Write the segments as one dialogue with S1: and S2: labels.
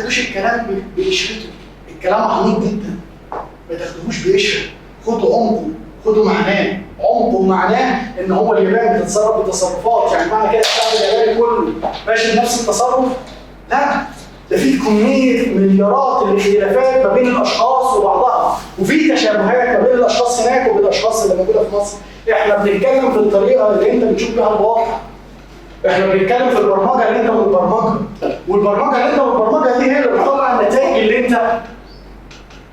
S1: تاخدوش الكلام بقشرته، الكلام عميق جدا، ما تاخدوهوش بقشره، خدوا عمقه، خدوا معناه. عمقه ومعناه ان هو اليابان بتتصرف بتصرفات، يعني معنى كده الشعب الياباني كله ماشي بنفس التصرف؟ لا، ده في كميه مليارات الاختلافات ما بين الاشخاص وبعضها، وفي تشابهات ما بين الاشخاص هناك وبين الاشخاص اللي موجوده في مصر. احنا بنتكلم في الطريقه اللي انت بتشوف بيها الواقع. احنا بنتكلم في البرمجه اللي انت بتبرمجها، والبرمجه اللي انت بتبرمجها دي هي اللي بتطلع النتائج اللي انت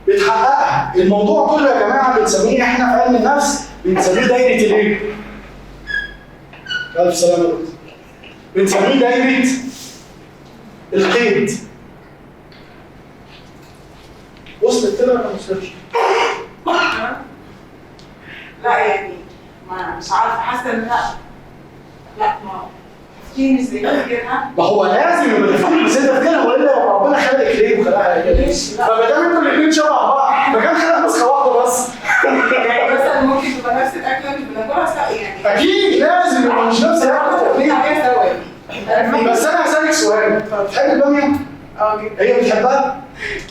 S1: بتحققها. الموضوع كله يا جماعه بنسميه احنا في علم النفس بنسميه دايره الايه؟ الف سلامه يا دكتور. بنسميه دايره القيد. وصلت كده ولا ما وصلتش؟
S2: لا يعني ما مش عارفه، حاسه ان لا ما تفكيري مش زي تفكيرها.
S1: ما هو لازم يبقى تفكير زي تفكيرها، والا ربنا خلقك ليه وخلقها كده؟ فما دام انتوا الاثنين شبه بعض، ما كان خلق نسخه واحده بس.
S2: يعني مثلا ممكن تبقى نفس الاكله اللي بناكلها يعني
S1: اكيد لازم يبقى مش نفس
S2: الاكله عليها سوا يعني.
S1: بس انا هسالك سؤال، بتحب الباميه؟
S2: اه جدا.
S1: هي بتحبها؟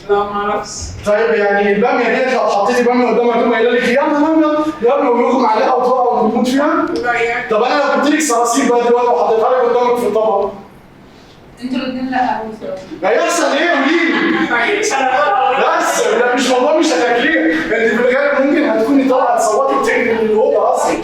S2: لا ما اعرفش.
S1: طيب يعني الباميه ديت لو حطيتي باميه قدامها تقوم قايله لك يلا باميه يلا ويغمى عليها وتقع وتموت فيها؟
S2: لا يعني.
S1: طب انا لو جبت لك صراصير بقى دلوقتي وحطيتها لك قدامك في الطبق،
S3: انتوا الاثنين لا
S1: هيحصل ايه قولي؟ بس ده مش موضوع مش هتاكليه، انت في الغالب ممكن هتكوني طالعه تصوتي وتجري من الاوضه اصلا.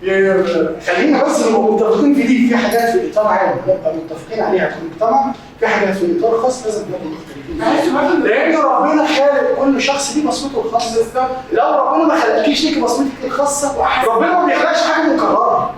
S1: يعني خلينا بس نبقى متفقين في دي، في حاجات في اطار عام نبقى متفقين عليها في المجتمع، في حاجات في اطار خاص لازم نبقى مختلفين فيها. لان ربنا خالق كل شخص ليه بصمته الخاصه. لو ربنا ما خلقكيش ليكي بصمتك الخاصه، ربنا ما بيخلقش حاجه مكرره.